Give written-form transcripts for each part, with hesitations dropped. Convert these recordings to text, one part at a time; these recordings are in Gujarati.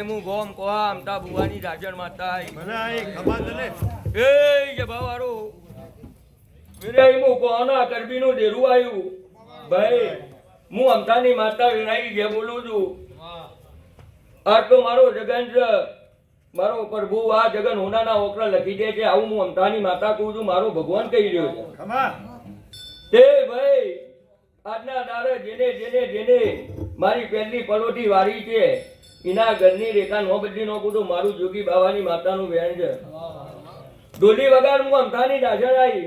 હું ગોમ કોમ તા બુવાની રાજણ માતા મને આઈ ખબર તને એ જે બાવારો વિરાઈ મુ કોના કરબીનું ડેરું આવ્યું ભાઈ હું અમતાની માતા વિરાઈ જે બોલું છું આ તો મારો જગન છે મારો પ્રભુ આ જગન હોનાના ઓકરા લખી દે છે આવું હું અમતાની માતા કહું છું મારો ભગવાન કહી રહ્યો છે ખમા તે ભાઈ આજના દારે જેને જેને જેને મારી પહેલી પલોટી વારી છે એના ઘરની રેખા નો બદલી નો કું મારું જોગી બાવાની માતાનું વેણ છે ડોલી વગર હું અમથાની દાજણ આવી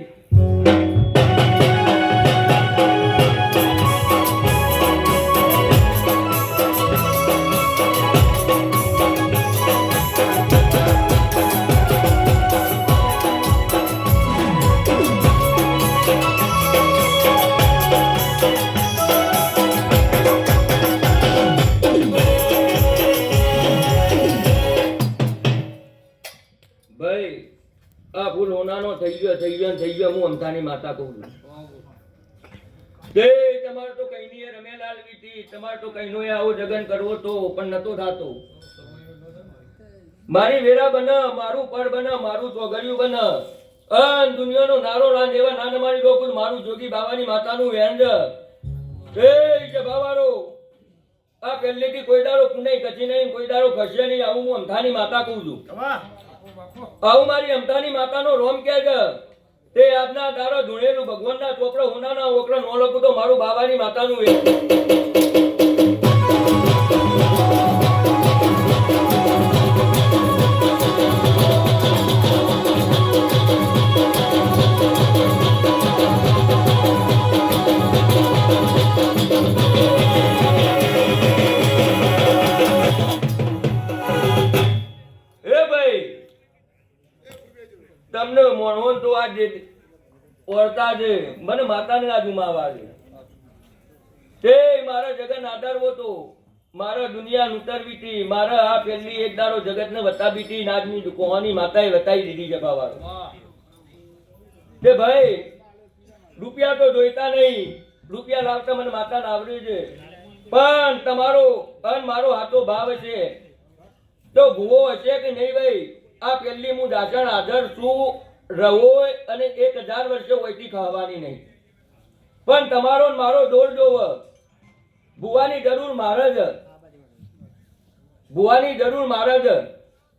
થઈ ગયો હું અમથાની માતા કહું છું તે તમારે તો કઈ ની રમેલાલ વીતી તમારે તો કઈ નો આવો જગન કરવો તો પણ નતો થાતો મારી વેરા બન મારું પર બન મારું ચોગડિયું બન અન દુનિયાનો નારો રાન એવા નાના મારી ડોકું મારું જોગી બાવાની માતાનું વેંજ એ જે બાવારો આ પહેલેથી કોઈ દારો પુનાઈ કચી નહીં કોઈ દારો ખસે નહીં આવું હું અમથાની માતા કહું છું આવું મારી અમથાની માતાનો રોમ કે છે તે આજના દારો ધૂણેલું ભગવાનના ચોપડા હોનાના ઓકરા નો લખું તો મારું બાવાની માતાનું એ તમને મોણવન તો આ જે ઓરતા છે મને માતાને આ જુમાવા છે તે મારા જગન આધારવો તો મારા દુનિયા ઉતરવી હતી મારા આ પહેલી એક દારો જગતને વતાવી હતી નાજની કોહાની માતાએ વતાવી દીધી છે બાવા તે ભાઈ રૂપિયા તો જોઈતા નહીં રૂપિયા લાવતા મને માતાને આવડ્યું છે પણ તમારો અન મારો હાથો ભાવ છે તો ભૂવો હશે કે નહીં ભાઈ આ પહેલી હું દાજણ આદર છું રવો અને 1000 વર્ષે વૈથી ખાવાની નહીં પણ તમારો મારો દોર જોવ ભુવાની જરૂર મારે જ ભુવાની જરૂર મારે જ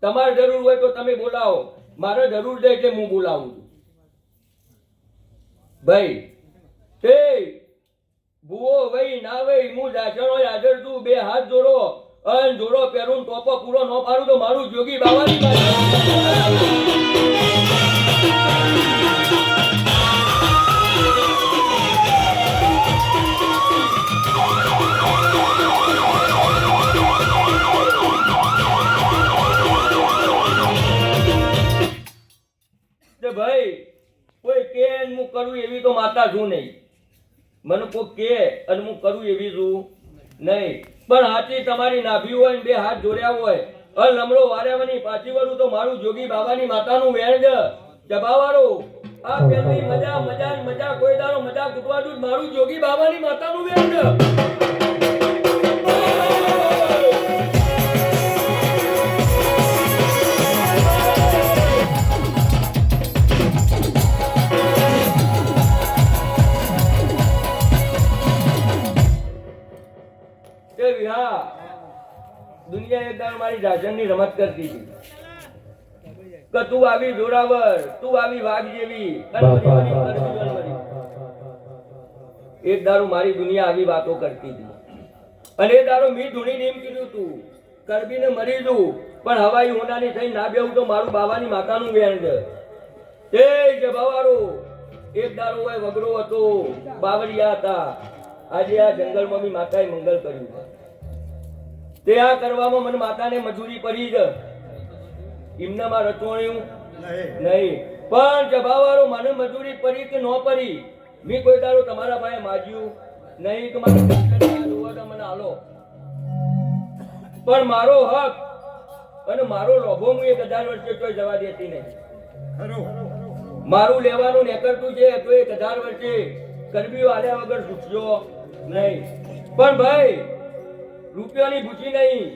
તમારે જરૂર હોય તો તમે બોલાવો મારે જરૂર છે કે હું બોલાવું છું ભાઈ તે ભુવો વઈ ના વઈ હું દાજણો હાજર છું બે હાથ જોડો અન જોડો પહેરું ટોપો પૂરો ન પાડું તો મારું જોગી બાવાની ભાઈ કોઈ કે હું કરું એવી તો માતા છું નહીં મને કોઈ કે અને હું કરું એવી છું નહીં પણ હાથી તમારી નાભી હોય ને બે હાથ જોડ્યા હોય અલ લમડો વાર્યાવાની પાછી વળું તો મારું જોગી બાબાની માતાનું વેણ છે જબાવાળો આ પેલી મજા મજા મજા કોઈ દારો મજા કૂટવા દઉં મારું જોગી બાબાની માતાનું વેણ છે દુનિયા એકવાર મારી જાજણની રમત કરતી હતી કે તું આવી જોરાવર તું આવી વાઘ જેવી એક દારૂ મારી દુનિયા આવી વાતો કરતી હતી અને એ દારૂ મી ધૂણીને એમ કીધું તું કરબીને મરી જઉં પણ હવાઈ હોનાની થઈ ના બેવું તો મારું બાવાની માતાનું વેણ છે તે જબાવારો એક દારૂ હોય વગડો હતો બાવળિયા હતા આજે આ જંગલમાં બી માતાએ મંગલ કર્યું તે આ કરવામાં મને માતાને મજૂરી પડી જ એમનામાં રચોણ્યું નહીં પણ જબાવાળો મને મજૂરી પડી કે ન પડી મેં કોઈ દાડો તમારા પાસે માગ્યું નહીં કે મારે મને હાલો, પણ મારો હક અને મારો લોભો હું 1000 વર્ષે તોય જવા દેતી નહીં. મારું લેવાનું નેકરતું છે તો 1000 વર્ષે કરબીઓ આલ્યા વગર છૂટજો નહીં. પણ ભાઈ રૂપિયાની ભૂખી નહીં,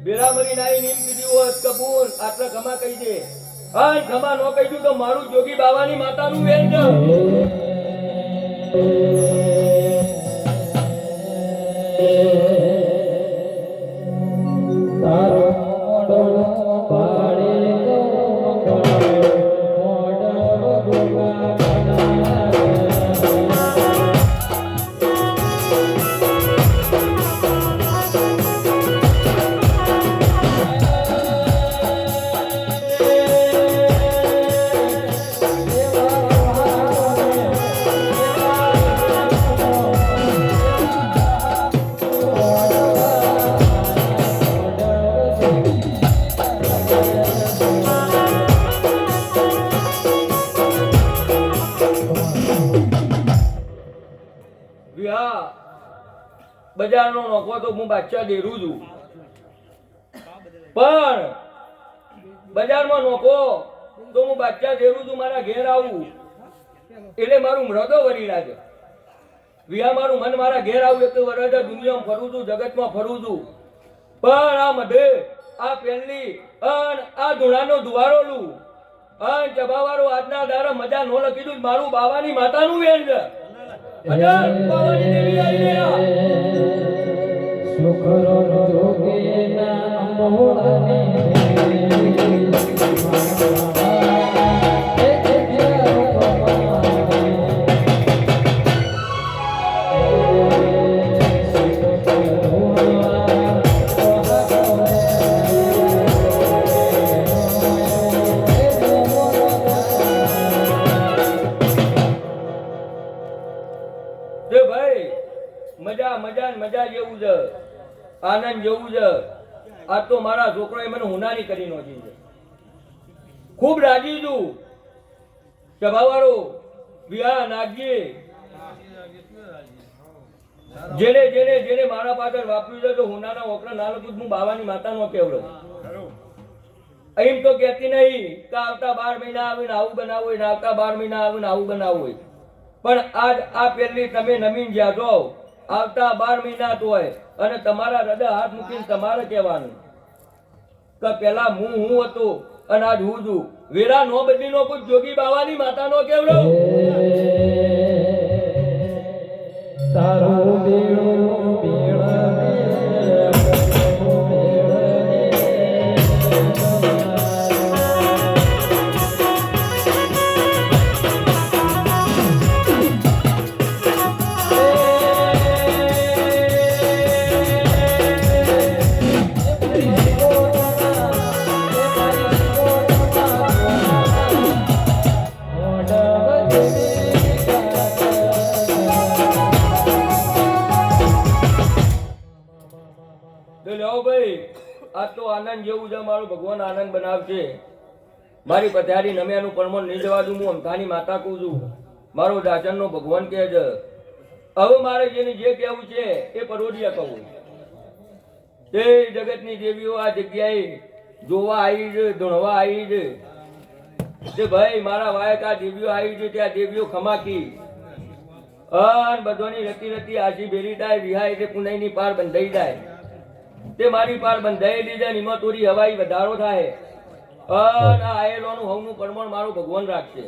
બેરામરી નાઈ નીમ કીધી હોત કબૂલ આટલા ખમા કહી દે, અને ખમા ન કહી દઉં તો મારું જોગી બાવાની માતાનું વેણ છે. બજારનો નોખો તો હું બાદશાહ દેરું છું, પણ બજારમાં નોખો તો હું બાદશાહ દેરું છું. મારા ઘેર આવું એટલે મારું મૃદો વરી લાગે. વિયા મારું મન મારા ઘેર આવું એટલે વરદ દુનિયામાં ફરું છું, જગતમાં ફરું છું. પણ આ મધે આ પહેલી અને આ ધૂણાનો દુવારો લઉં અને ચબાવાળો આજના દારા મજા નો લખી દઉં. મારું બાવાની માતાનું વેણ છે. બાવાની દેવી આવી સુખરો જોગીના મોળને મજા જેવું છે, આનંદ જેવું છે. આ તો મારા છોકરાએ મને હુનારી કરી નોખી છે. ખૂબ રાજી છું. સભાવાળો વિહા નાગજી જેને જેને જેને મારા પાછળ વાપર્યું છે તો હુનાના ઓકરા ના લખું હું બાવાની માતાનો કેવડો. એમ તો કહેતી નહીં કે આવતા 12 મહિના આવીને આવું બનાવું હોય, આવતા 12 મહિના આવીને આવું બનાવું હોય. પણ આજ આ પહેલી તમે નમીન જ્યાં છો, આવતા 12 મહિના તો હોય અને તમારા હૃદય હાથ મૂકીને તમારે કહેવાનું કે પેલા હું હતો અને આજ હું છું. વેરા નો બદલી નો કોઈ જોગી બાવાની માતાનો કેવડો. તારું બેડું આ તો આનંદ જેવું છે. મારો ભગવાન આનંદ બનાવશે. મારી પથારી નમ્યાનું પરમણ નહીં જવા દઉં. હું અમથાની માતા કહું છું. મારો દાસનનો ભગવાન કહે છે. હવે મારે જેને જે કહેવું છે એ પરોઢિયા કહું. તે જગતની દેવીઓ આ જગ્યાએ જોવા આવી છે, ધૂણવા આવી છે. તે ભાઈ મારા વાયક આ દેવીઓ આવી છે, ત્યાં દેવીઓ ખમાકી અન બધોની રતી રતી આજી ભેરી થાય. વિહાય એટલે પુનાઈની પાર બંધાઈ જાય. તે મારી પાર બંધાયેલી છે. એમાં થોડી હવાઈ વધારો થાય અને આયેલોનું હવનું પરમણ મારું ભગવાન રાખશે.